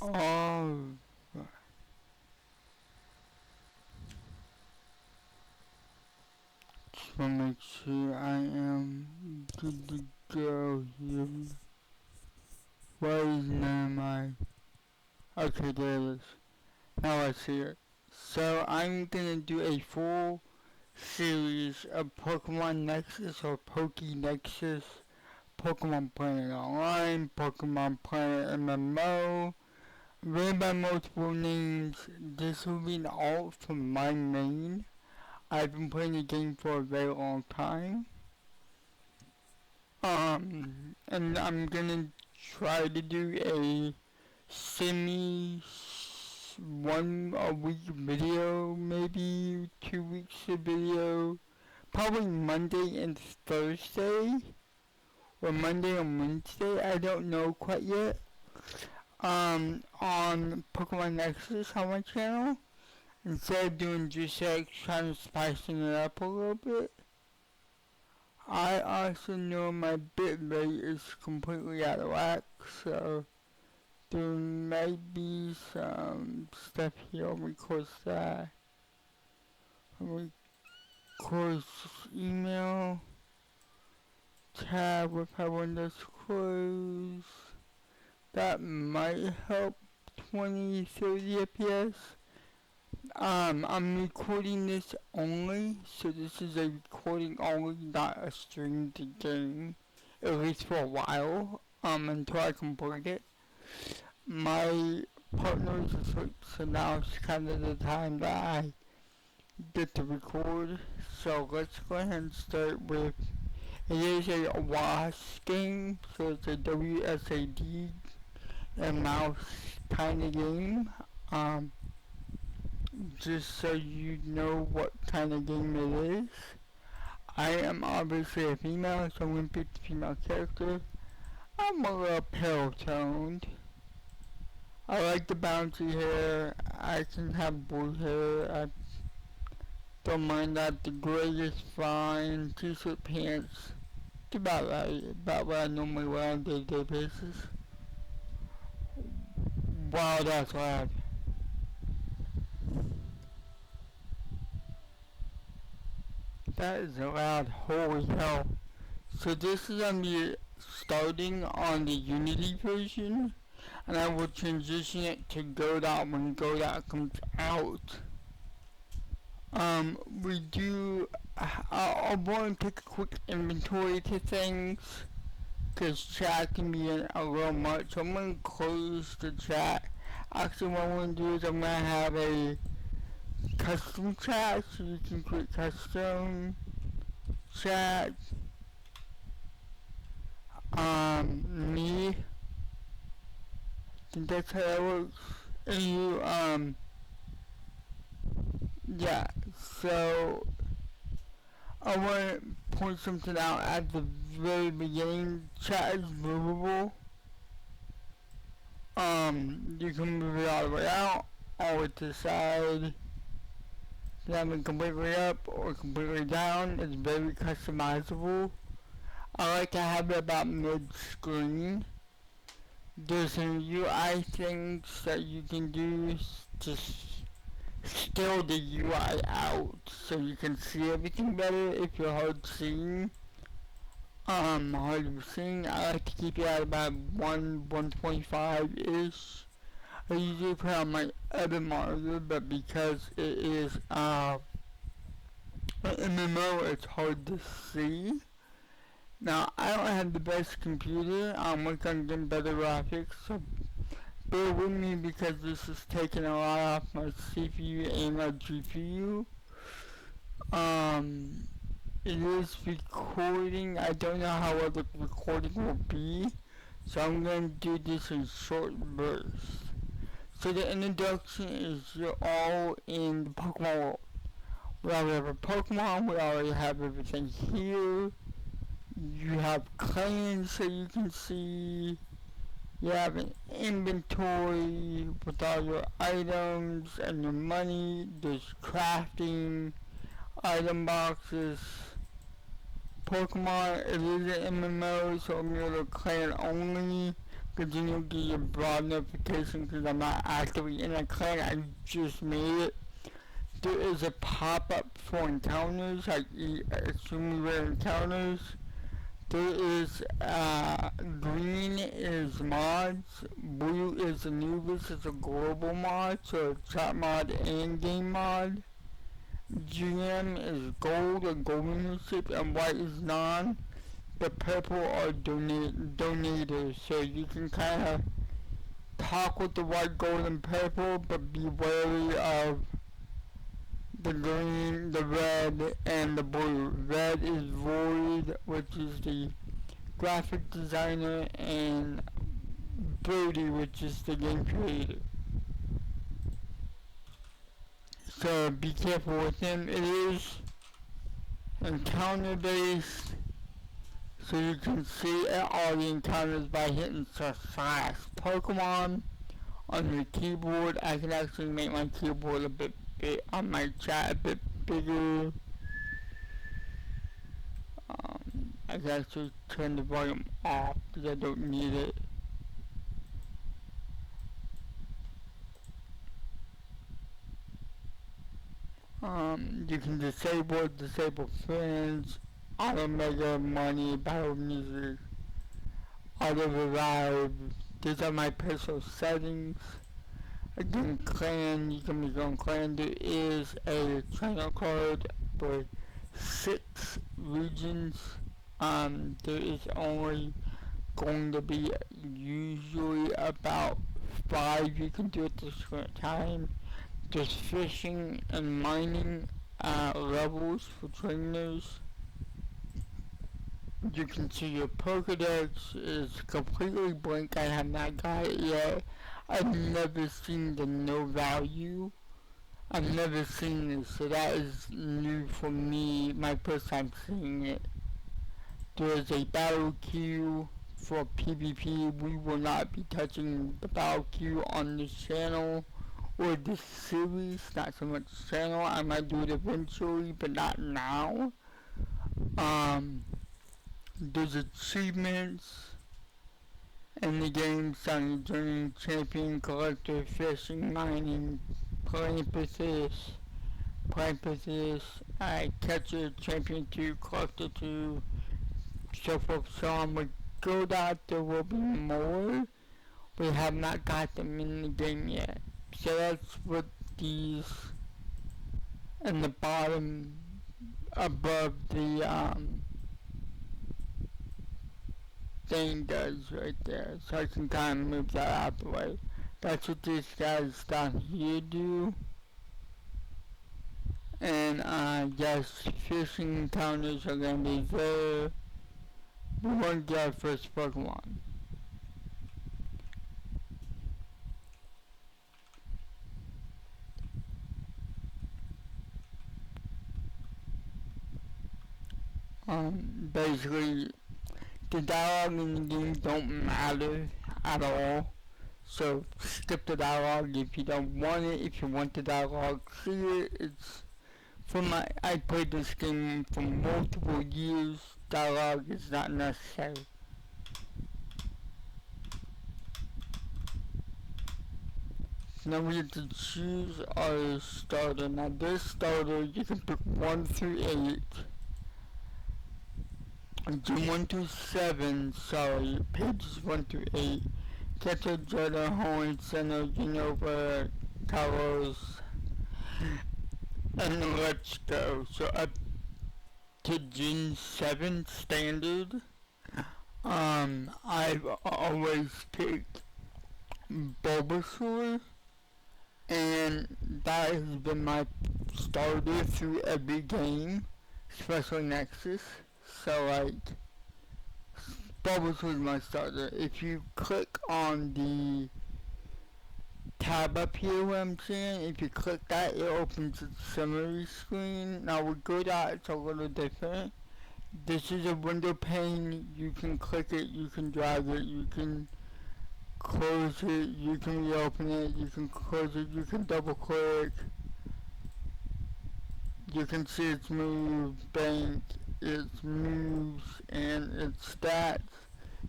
Oh, just want to make sure I am good to go here. Why is none of my... Okay, there it is. Now I see it. So I'm gonna do a full series of Pokemon Nexus or Pokenexus, Pokemon Planet Online, Pokemon Planet MMO, read by multiple names. This will be an alt from my main. I've been playing the game for a very long time. And I'm gonna try to do a semi 1 a week video, maybe 2 weeks of video, probably Monday and Thursday, or Monday and Wednesday, I don't know quite yet, on Pokemon Nexus on my channel, instead of doing just like trying to spicing it up a little bit. I also know my bitrate is completely out of whack, so there might be some stuff here. I'll record that. I'll record email. Tab with our windows closed. That might help 20-30 FPS. I'm recording this only, so this is a recording only, not a stream to game, at least for a while, until I complete it. My partner is asleep, so now it's kind of the time that I get to record. So let's go ahead and start with, it is a WASD game, so it's a WSAD and mouse kind of game. Just so you know what kind of game it is. I am obviously a female, so I'm going to pick the female character. I'm a little pale toned. I like the bouncy hair. I can have blue hair. I don't mind that. The gray is fine. T-shirt pants. It's about right. About what I normally wear on a day-to-day basis. Wow, that's loud. That is loud, holy hell. So this is going to be starting on the Unity version, and I will transition it to Godot when Godot comes out. I want to take a quick inventory to things, because chat can be a little much, so I'm going to close the chat. Actually what I'm going to do is I'm going to have a custom chat, so you can create custom chat. Me, I think that's how it works. And you, yeah, so I want to point something out at the very beginning. Chat is movable. You can move it all the way out, all the way to the side. Have it completely up or completely down. It's very customizable. I like to have it about mid-screen. There's some UI things that you can do to scale the UI out so you can see everything better if you're hard seeing. Hard of seeing. I like to keep it at about 125-ish. I usually put on my other monitor, but because it is an MMO, it's hard to see. Now, I don't have the best computer. I'm working on getting better graphics, so bear with me because this is taking a lot off my CPU and my GPU. It is recording. I don't know how well the recording will be, so I'm going to do this in short bursts. So the introduction is you're all in the Pokemon world. We already have a Pokemon, we already have everything here. You have claims so you can see. You have an inventory with all your items and your money. There's crafting, item boxes. Pokemon, it is an MMO, so I'm going to clan only. Because you'll get your broad notification because I'm not actively in a clan. I just made it. There is a pop-up for encounters, like extremely rare encounters. There is green is mods, blue is Anubis, it's a global mod, so it's chat mod and game mod. GM is gold or golden receipt, and white is non. The purple are donators, so you can kind of talk with the white, gold, and purple, but be wary of the green, the red, and the blue. Red is Void, which is the graphic designer, and Brody, which is the game creator. So be careful with him. It is encounter based, so you can see all the encounters by hitting slash Pokemon on your keyboard. I can actually make my keyboard a bit on my chat a bit bigger. I can actually turn the volume off because I don't need it. You can disable friends, auto mega money, battle music, auto revive. These are my personal settings. Again, clan, you can make your own clan. There is a channel card for 6 regions. There is only going to be usually about 5 you can do at this current time. There's fishing and mining levels for trainers. You can see your Pokedex is completely blank. I have not got it yet. I've never seen the no value. I've never seen this, so that is new for me. My first time seeing it. There is a battle queue for PvP. We will not be touching the battle queue on this channel or this series. Not so much channel. I might do it eventually, but not now. There's achievements in the game, starting journey, champion, collector, fishing, mining, Plant-Persist, catcher, champion 2, collector 2, so forth, so on. With Godot, there will be more. We have not got them in the game yet. So that's what these in the bottom above the thing does right there. So I can kind of move that out the way. That's what these guys down here do. And yes, fishing encounters are gonna be there. We want to get our first Pokemon. Basically, the dialogue in the game don't matter at all. So skip the dialogue if you don't want it. If you want the dialogue, see it. It's I played this game for multiple years. Dialogue is not necessary. Now we have to choose our starter. Now this starter, you can pick 1 through 8. Do 1 through 7, sorry, pages 1 through 8. Kettle, Jetta, Horn, Center, Genova, Talos, and let's go. So up to Gen 7 standard, I've always picked Bulbasaur, and that has been my starter through every game, especially Nexus. So like, Bulbasaur is my starter. If you click on the tab up here where I'm saying, if you click that, it opens a summary screen. Now with Godot, it's a little different. This is a window pane. You can click it, you can drag it, you can close it, you can reopen it, you can close it, you can double click. You can see its move, bank, its moves, and its stats.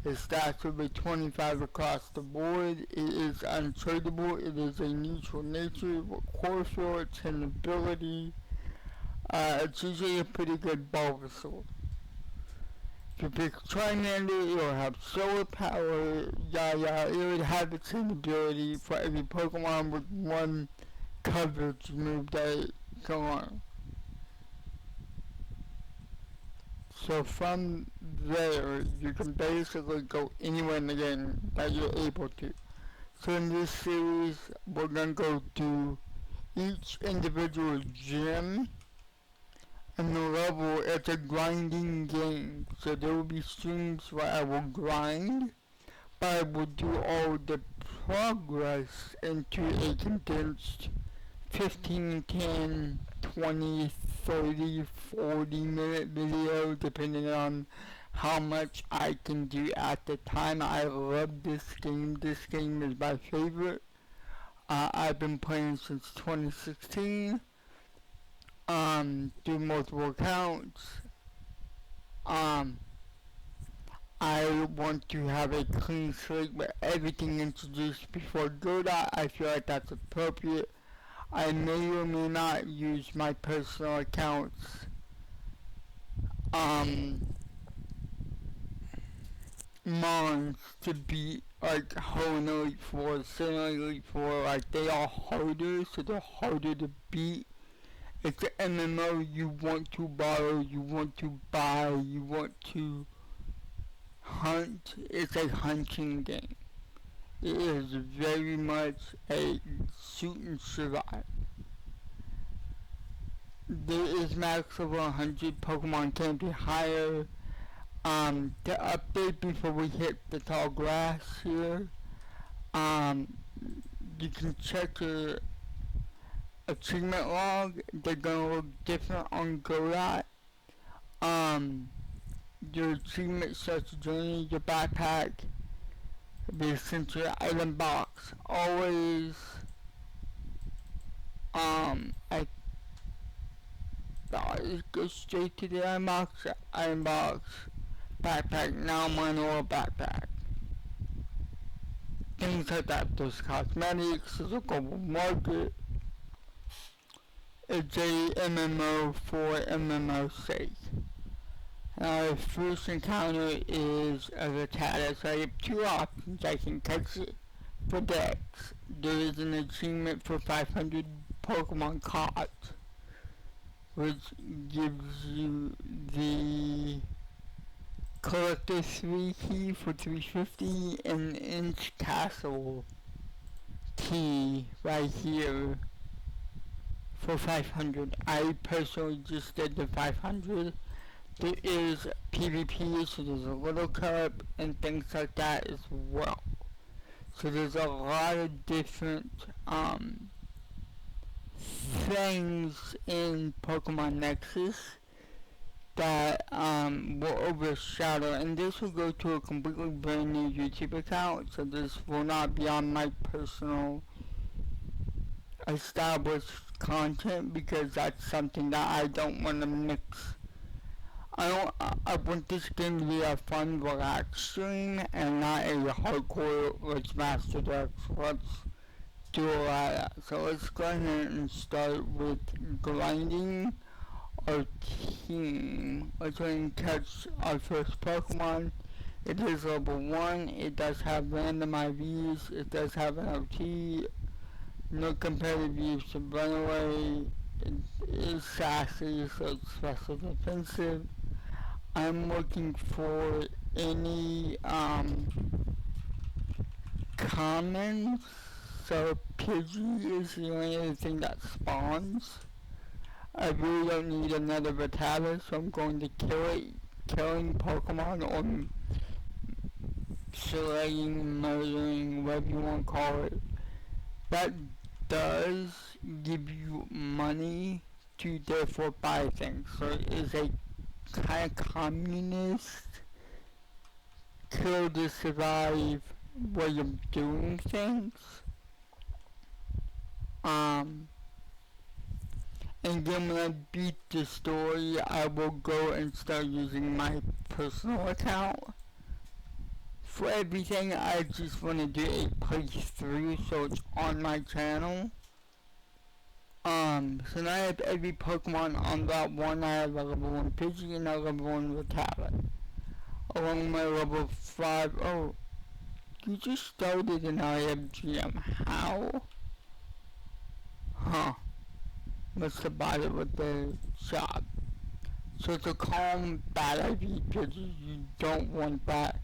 It starts with a 25 across the board. It is untradeable. It is a neutral nature with core shorts and ability. It's usually a pretty good Bulbasaur. If you pick Charmander, it'll have solar power, it would have its same ability for every Pokemon with one coverage move that it can learn. So from there, you can basically go anywhere in the game that you're able to. So in this series, we're going to go to each individual gym and the level. It's a grinding game. So there will be streams where I will grind, but I will do all the progress into a condensed 15, 10, 20, 30, 40-minute video, depending on how much I can do at the time. I love this game. This game is my favorite. I've been playing since 2016. Do multiple accounts. I want to have a clean slate with everything introduced before Godot. I feel like that's appropriate. I may or may not use my personal accounts mons to beat like Hoenn Elite Four, Sinnoh Elite Four. Like, they are harder, so they're harder to beat. It's an MMO. You want to borrow, you want to buy, you want to hunt. It's a hunting game. It is very much a shoot and survive. There is max over 100. Pokemon can be higher. To update before we hit the tall grass here, you can check your achievement log. They're gonna look different on Godot. Your achievement starts your journey, your backpack, the essential item box. Always, I thought it goes straight to the item box, backpack, now mine or backpack. Things like that. There's cosmetics, there's a global market. It's a MMO for MMO's sake. Our first encounter is a Rattata, so I have two options. I can catch it for Dex. There is an achievement for 500 Pokemon caught, which gives you the Collector 3 key for 350 and Inch Castle key right here for 500. I personally just did the 500. There is PvP, so there's a little cup and things like that as well. So there's a lot of different things in Pokemon Nexus that will overshadow, and this will go to a completely brand new YouTube account, so this will not be on my personal established content, because that's something that I don't want to mix. I want this game to be a fun, relaxed stream, and not a hardcore, let's master Dex, let's do a lot of that. So let's go ahead and start with grinding our team. Let's go ahead and catch our first Pokemon. It is level 1, it does have random IVs, it does have an OT, no competitive use of runaway, it is sassy, so it's special defensive. I'm looking for any commons, so Pidgey is the only other thing that spawns. I really don't need another Rattata, so I'm going to kill it. Killing Pokemon, or slaying, murdering, whatever you want to call it. That does give you money to therefore buy things. So it is a kind of communist, kill to survive way of doing things. And then when I beat the story, I will go and start using my personal account. for everything, I just want to do a playthrough, so it's on my channel. So now I have every Pokemon on Route 1. I have a level 1 Pidgey and a level 1 Rattata. Along with my level 5, oh, you just started an IFGM, how? Huh, must have bought it with the shop. So it's a calm bad IV Pidgey, you don't want that.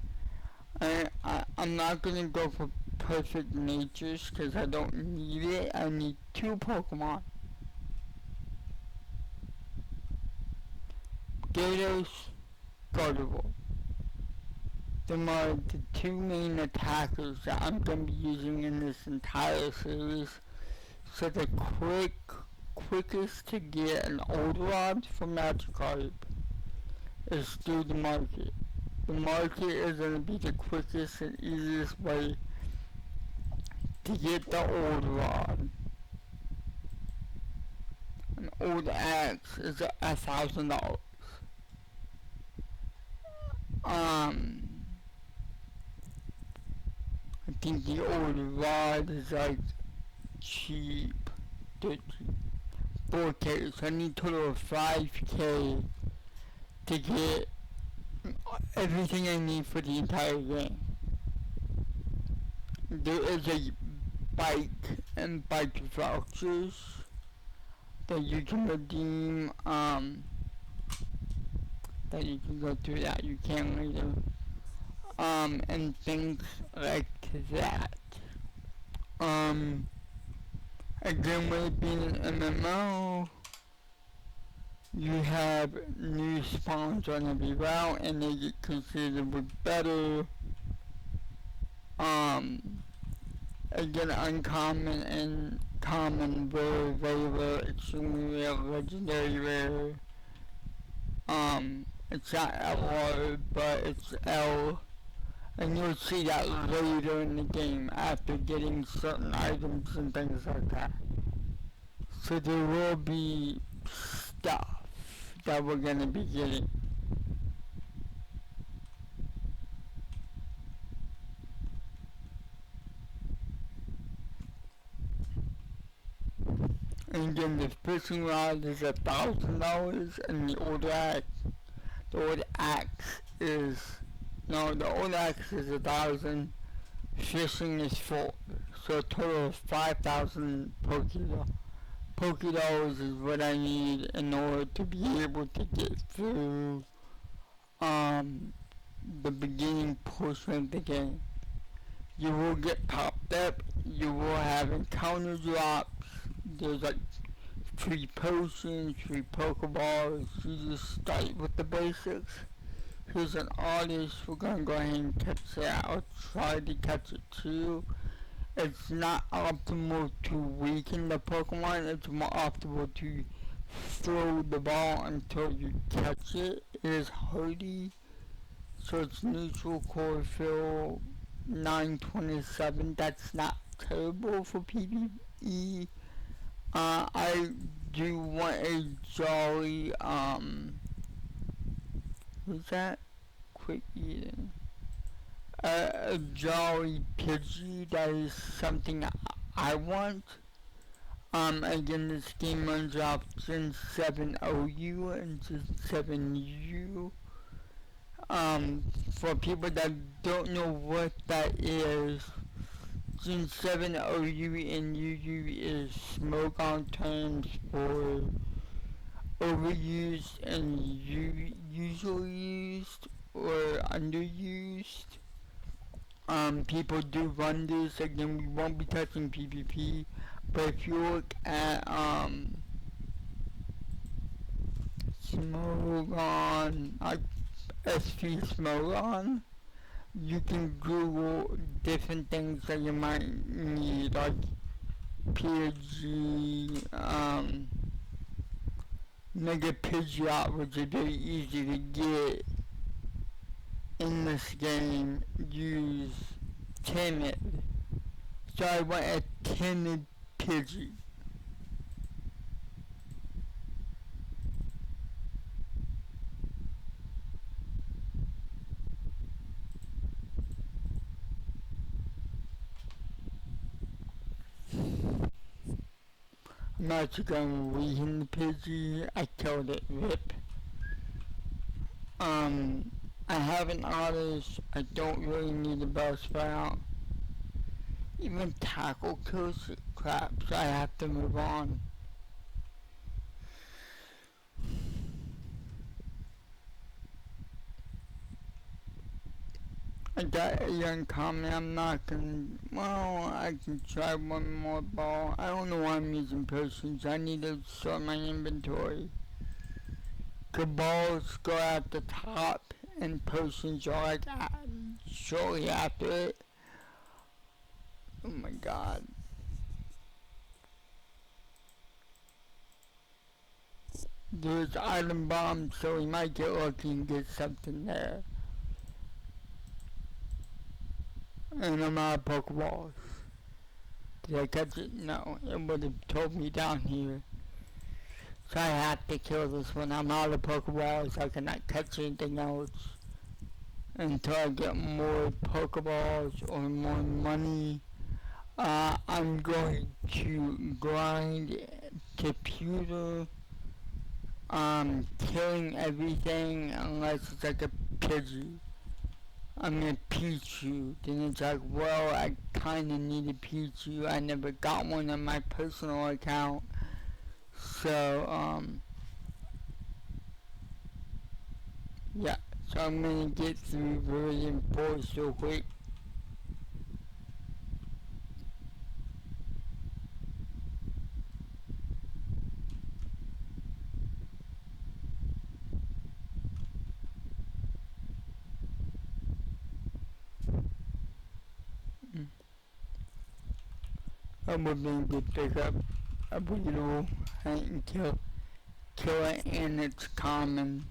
I'm not gonna go for perfect natures because I don't need it. I need 2 Pokemon. Gyarados, Gardevoir. Them are the 2 main attackers that I'm gonna be using in this entire series. So the quickest to get an old rod from Magikarp is through the market. The market is going to be the quickest and easiest way to get the old rod. An old axe is $1,000. I think the old rod is like cheap, 4K, so I need a total of 5K to get everything I need for the entire game. There is a bike and bike vouchers that you can redeem, that you can go through that, you can later, and things like that. Again, with it being an MMO, you have new spawns on every route, and they get considerably better. Again, uncommon and common, rare, very rare, extremely rare, legendary rare. It's not LR, but it's L. And you'll see that later in the game after getting certain items and things like that. So there will be stuff that we're gonna be getting. And again, the fishing rod is $1,000, and the old axe is, no, the old axe is 1,000. Fishing is 4, so a total of 5,000 Pokédollars is what I need in order to be able to get through the beginning portion of the game. You will get popped up, you will have encounter drops, there's like free potions, free Pokeballs. You just start with the basics. Here's an artist, we're gonna go ahead and catch that. I'll try to catch it too. It's not optimal to weaken the Pokemon, it's more optimal to throw the ball until you catch it. It is hardy, so it's neutral chlorophyll 927. That's not terrible for PvE. I do want a jolly, who's that? Quick eating. A jolly Pidgey, that is something I want. Again, this game runs off Gen 7 OU and Gen 7 U. For people that don't know what that is, Gen 7 OU and UU is smoke on terms for overused and usually used or underused. People do run this. Again, we won't be touching PvP, but if you look at Smogon, SV Smogon, you can Google different things that you might need, like PG, Mega Pidgeot, which is very easy to get in this game. Use Timid. So I want a Timid Pidgey. not to go weaken the Pidgey. I killed it, rip. I have an artist. I don't really need a Bellsprout. Even tackle kills it. Crap, so I have to move on. I got a young comment. I'm not gonna. Well, I can try one more ball. I don't know why I'm using potions. I need to sort my inventory. Good balls go at the top, and potions are like shortly after it. Oh my god. There's item bombs, so we might get lucky and get something there. And I'm out of Pokeballs. Did I catch it? No. It would have told me down here. So I have to kill this one. I'm out of Pokeballs. I cannot catch anything else until I get more Pokeballs or more money. I'm going to grind computer, killing everything unless it's like a Pidgey. I mean Pichu. Then it's like, well, I kinda need a Pichu. I never got one on my personal account. So, yeah. So I'm gonna get through Viridian Forest real quick. I'm going to pick up a Beetle and kill it, and it's common.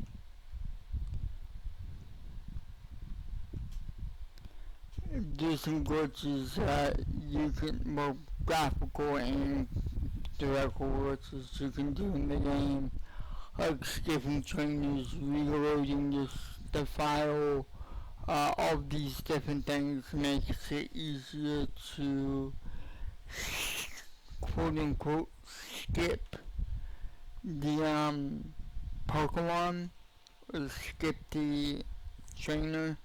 Do some glitches that you can, well, graphical and theoretical glitches you can do in the game, like skipping trainers, reloading the file, all these different things makes it easier to quote unquote skip the Pokemon or skip the trainer.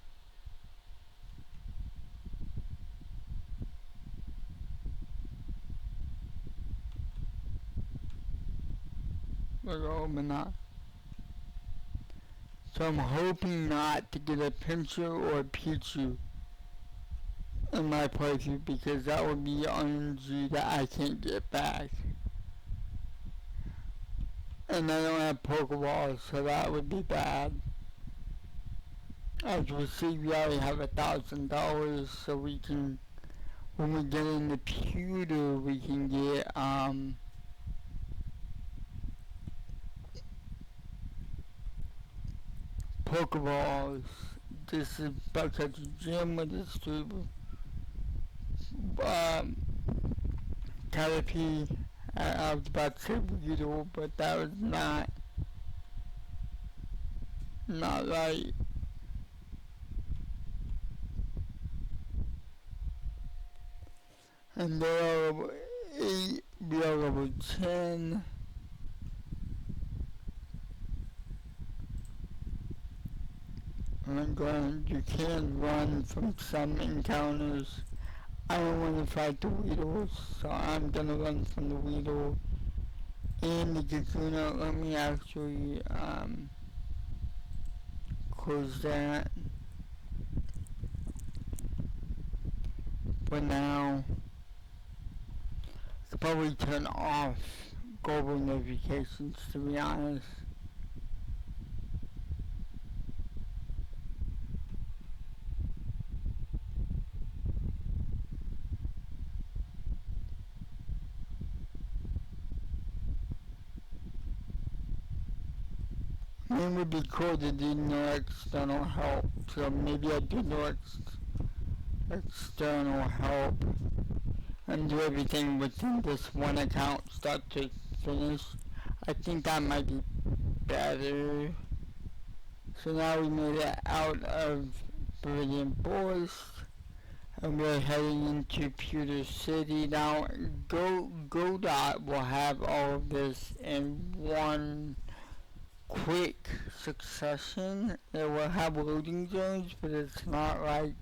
But not. So I'm hoping not to get a Pinsir or a Pichu in my playthrough, because that would be energy that I can't get back. And I don't have Pokeballs, so that would be bad. As we'll see, we already have $1,000, so we can, when we get in the pewter, we can get, Pokeballs. This is Buckhead's gym with this tube. Caterpie. I was about to say Weedle, but that was not right. And they're level 8, we are level 10. And then you can run from some encounters. I don't want to fight the Weedles, so I'm gonna run from the Weedle and the Kakuna. Let me actually close that for now. I could probably turn off global notifications, to be honest. It would be cool to do no external help, so maybe I do no external help and do everything within this one account, start to finish. I think that might be better. So now we made it out of Viridian Forest. And we're heading into Pewter City now. GoDot will have all of this in one quick succession. It will have loading zones, but it's not like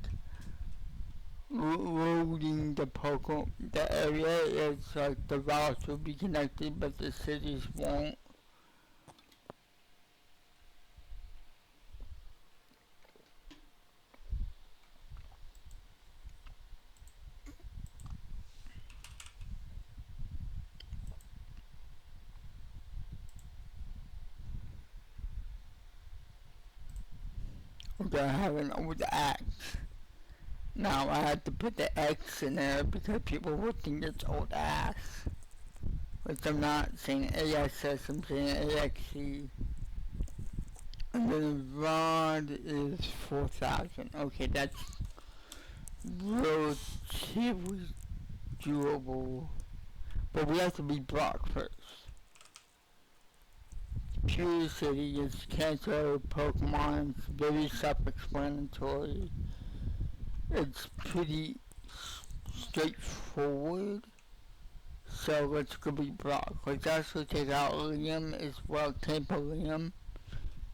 loading the area. It's like the routes will be connected, but the cities won't. We're gonna have an old axe. Now I had to put the X in there because people will think it's old ass. Which I'm not saying ASS, I'm saying AXE. And then the rod is 4,000. Okay, that's relatively doable. But we have to be Brock first. Pewter City is cancer Pokemon. It's very self-explanatory. It's pretty straightforward. So let's go be Brock. Let's also take out Liam as well, Tampa Liam.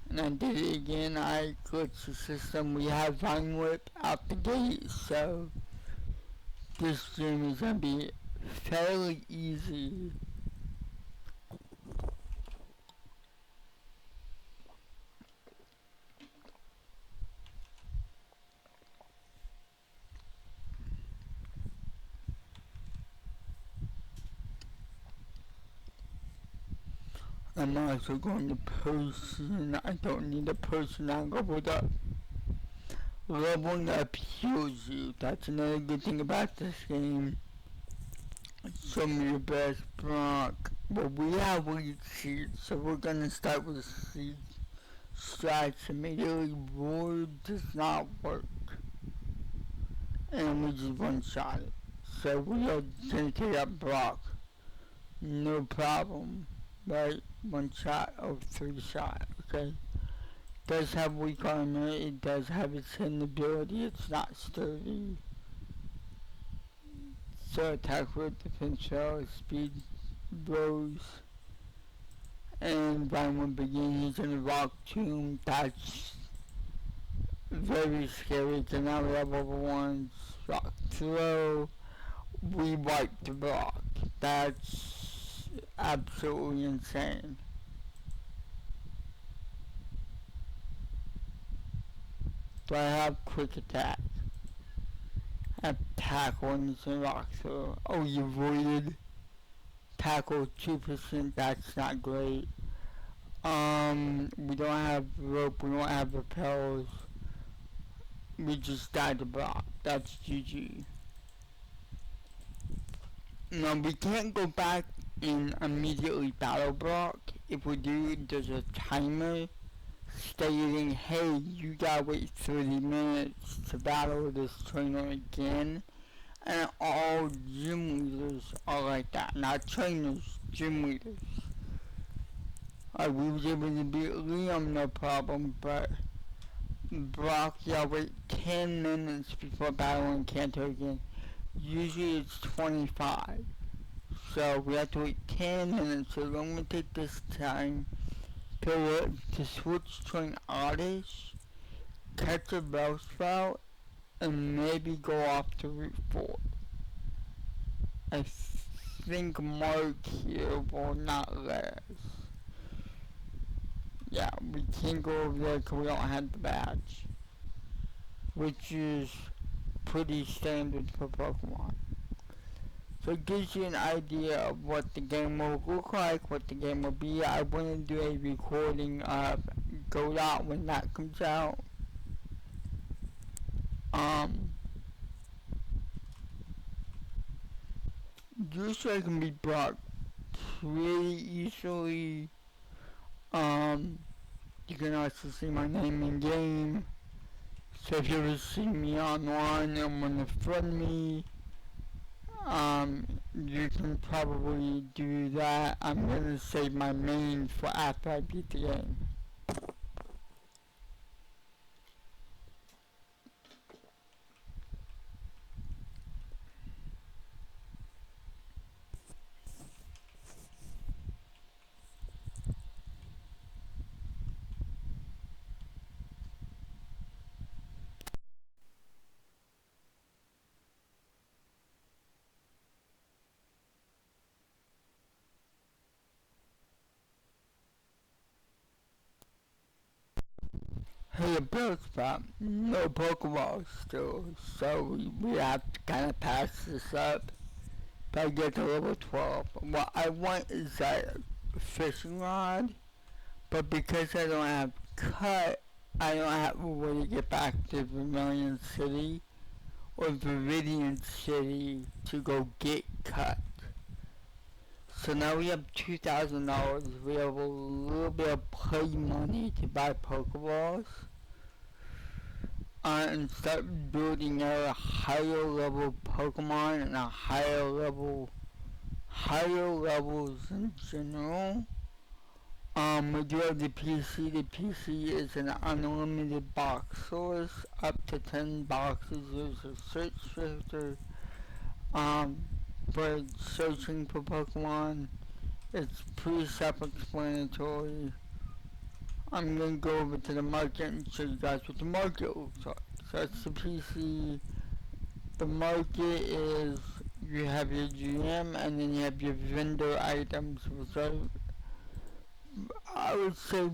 And I did it again. I glitched the system. We have Vine Whip out the gate, so this game is gonna be fairly easy. I'm also going to potion. I don't need a potion. I leveled up. Leveling up heals you. That's another good thing about this game. Show me your best Brock. But we have weak seeds, so we're gonna start with seed strikes immediately. Roar does not work. And we just one shot it. So we are gonna take out Brock. No problem. Right? One shot or 3 shot, okay? Does have weak armor, it does have its hidden ability, it's not sturdy. So attack with defense fail, speed blows. And Vine will begin, he's in a rock tomb, that's very scary, so now we have level 1's rock throw. We wipe the block, that's absolutely insane. Do I have quick attack? I have tackle and it's a rock throw. Oh, you avoided tackle 2%, that's not great. We don't have rope, we don't have repels. We just died to block. That's GG. Now we can't go back and immediately battle block. If we do, there's a timer stating, hey, you gotta wait 30 minutes to battle this trainer again. And all gym leaders are like that. Not trainers, gym leaders. We was able to beat Liam no problem, but Brock, you gotta wait 10 minutes before battling Kanto again. Usually it's 25. So we have to wait 10 minutes, so I'm gonna take this time to switch to an Oddish, catch a Bellsprout, and maybe go off to Route 4. I think Mark here will not let us. Yeah, we can't go over there because we don't have the badge, which is pretty standard for Pokemon. So it gives you an idea of what the game will look like, what the game will be. I want to do a recording of GoDot when that comes out. Usually I can be brought pretty easily. You can also see my name in game. So if you ever see me online and want to friend me, you can probably do that. I'm gonna save my main for after I beat the game. pay a bill but no Pokeballs still, so we have to kind of pass this up. If I get to level 12, what I want is that fishing rod, but because I don't have cut, I don't have a way to get back to Vermilion City or Viridian City to go get cut. So now we have $2,000. We have a little bit of play money to buy Pokeballs. And start building a higher level Pokemon and a higher levels in general. We do have the PC. The PC is an unlimited box source, up to 10 boxes. There's a search filter, for searching for Pokemon. It's pretty self-explanatory. I'm gonna go over to the market and show you guys what the market looks like. So that's the PC. The market is, you have your GM and then you have your vendor items, which are, I would say,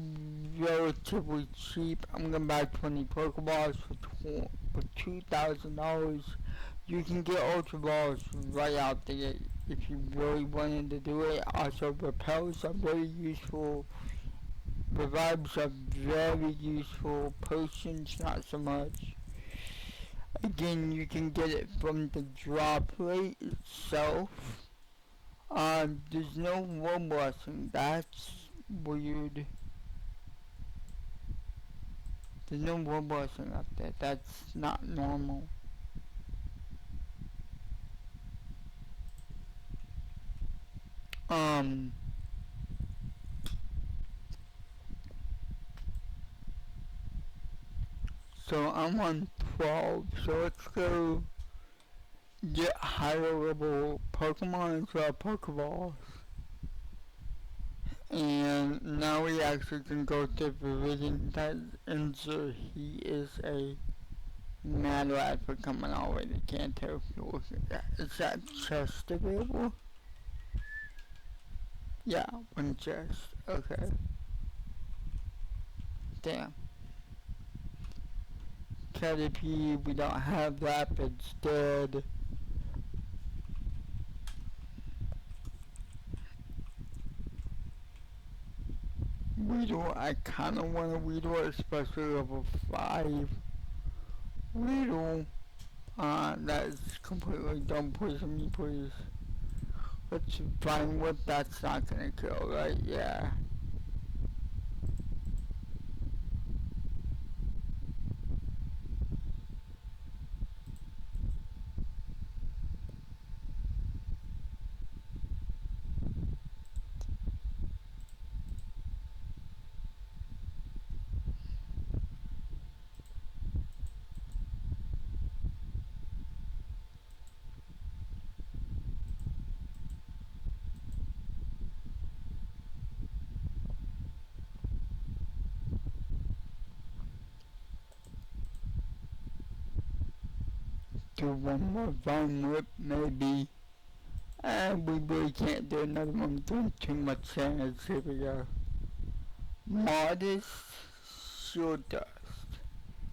relatively cheap. I'm gonna buy 20 Pokeballs for $2,000. You can get Ultra Balls right out the gate if you really wanted to do it. Also, repels are very useful. Revives are very useful. Potions, not so much. Again, you can get it from the drop rate itself. There's no world blessing. That's weird. There's no world blessing up there. That's not normal. So I'm on 12, so let's go get higher level Pokemon into our Pokeballs. And now we actually can go to Viridian. That Inzer, he is a mad lad for coming all the way to Kanto. If you look at that. Is that chest available? Yeah, one chest. Okay. Damn. Caterpie, we don't have that, but it's dead. Weedle, I kinda want a Weedle, especially level 5. Weedle, that is completely don't poison me, please. Let's find what that's not gonna kill, right? Yeah. Do one more Vine Whip, maybe. And we really can't do another one, doing too much damage. Here we go. Modest Shield Dust.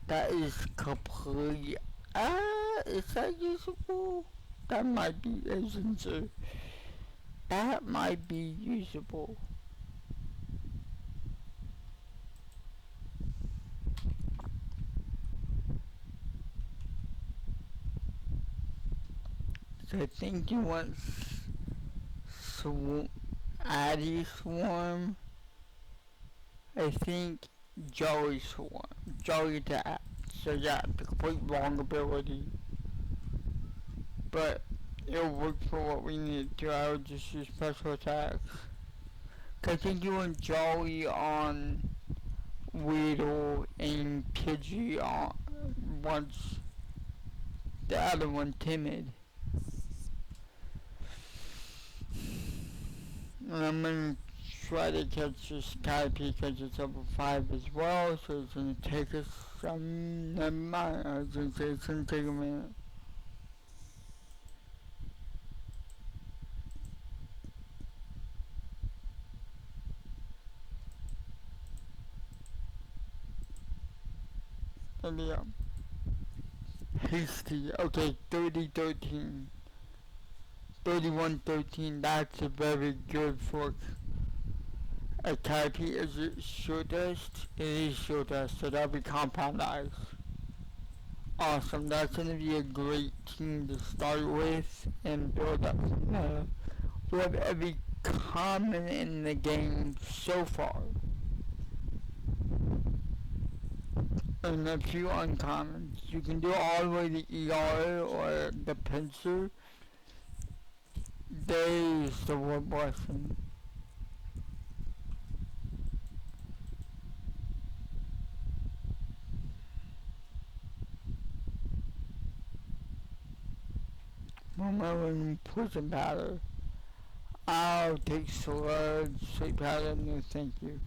That is complete. Is that usable? That might be, isn't it? That might be usable. So I think you want Addy Swarm. I think Jolly Swarm. Jolly to add. So yeah, the complete wrong ability. But it'll work for what we need to. I would just use special attacks. Cause I think you want Jolly on Weedle and Pidgey on once the other one Timid. And I'm gonna try to catch this Caterpie because it's level 5 as well, so it's gonna take us some, never mind, I was gonna say it's gonna take a minute. Maybe hasty. Okay, 30-13. 31-13. That's a very good for a Caterpie. Is it short dust? It is short dust, so that'll be compound ice. Awesome. That's gonna be a great team to start with and build up from there. We have every common in the game so far. And a few uncommons. You can do all the way to ER or the pincer. There's the word blessing. Moment prison powder. I'll take sludge, sleep powder, no thank you.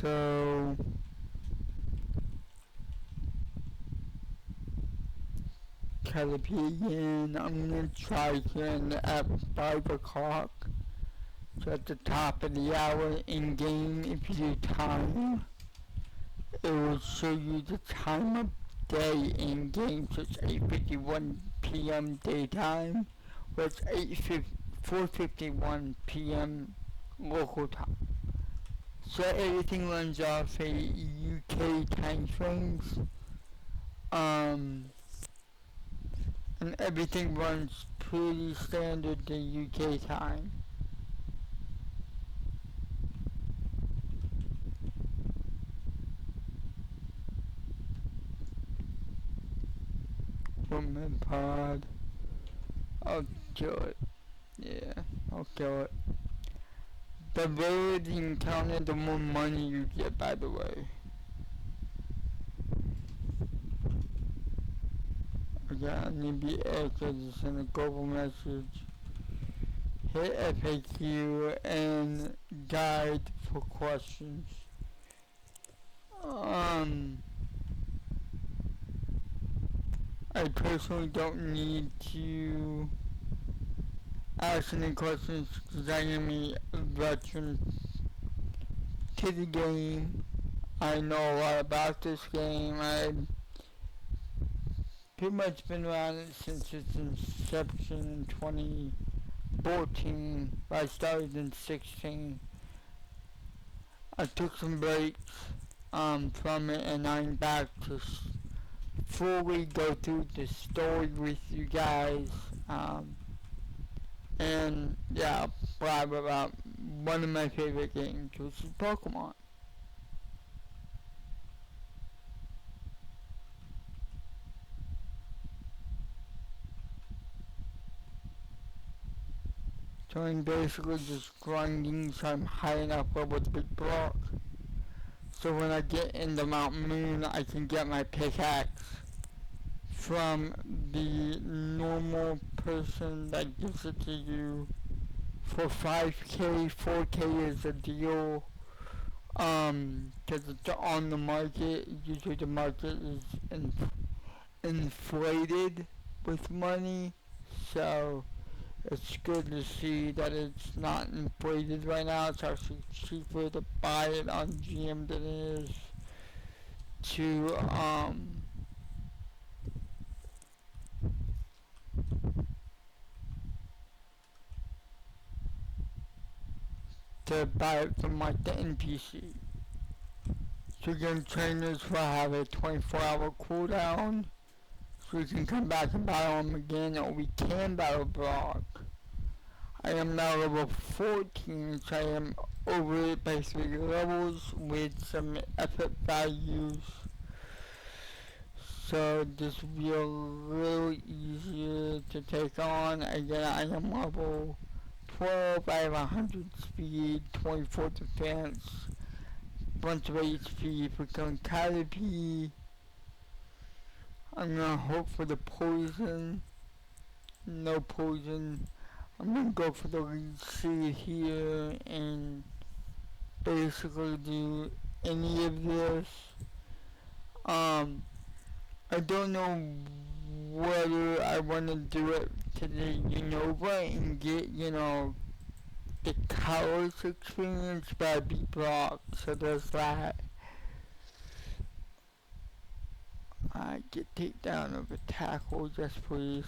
So Caterpie again. I'm gonna try again at 5 o'clock. So at the top of the hour in game, if you do time, it will show you the time of day in game. So it's 8:51 p.m. daytime, or it's 4:51 p.m. local time. So everything runs off a UK time frames. And everything runs pretty standard to UK time. Woman pod. I'll kill it. Yeah, I'll kill it. The lower the encounter, the more money you get, by the way. Again, maybe because it's in a global message. Hit FAQ and guide for questions. I personally don't need to ask any questions because I am a veteran to the game. I know a lot about this game. I've pretty much been around it since its inception in 2014. I started in 16. I took some breaks from it, and I'm back to fully go through the story with you guys. And yeah, blab about one of my favorite games, which is Pokemon. So I'm basically just grinding so I'm high enough level with the big block. So when I get in the Mount Moon, I can get my pickaxe from the normal person that gives it to you for 5k, 4k is a deal. Cause it's on the market. Usually the market is inflated with money. So it's good to see that it's not inflated right now. It's actually cheaper to buy it on GM than it is to buy it from like the NPC. So again, trainers will have a 24-hour cooldown, so we can come back and battle them again, or we can battle Brock. I am now level 14, so I am over it by 3 levels with some effort values. So this will be a little easier to take on. Again, I am level 12, I have 100 speed, 24 defense, bunch of HP for killing Caterpie. I'm gonna hope for the poison. No poison. I'm gonna go for the lead seed here and basically do any of this. I don't know whether I want to do it to the Unova and get, the Kalos experience, but I beat Brock, so there's that. Get takedown of a tackle, yes please.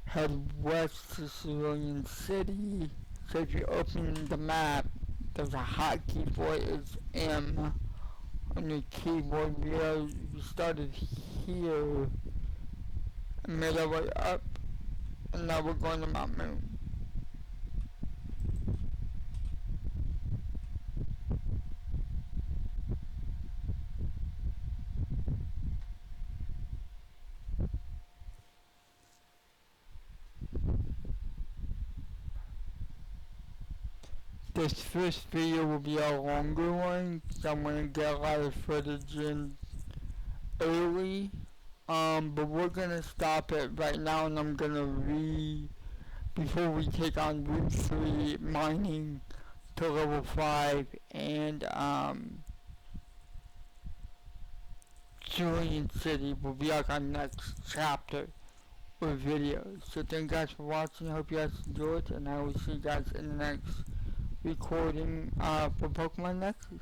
Head west to Civilian City. So if you open the map, there's a hotkey for it, it's M on your keyboard. We started here, made our way up, and now we're going to Mount Moon. This first video will be a longer one, because I'm going to get a lot of footage in early. But we're going to stop it right now, and I'm going to before we take on Route 3 mining to level 5, and Julian City will be like our next chapter or video. So thank you guys for watching, I hope you guys enjoyed, and I will see you guys in the next recording for Pokemon Nexus.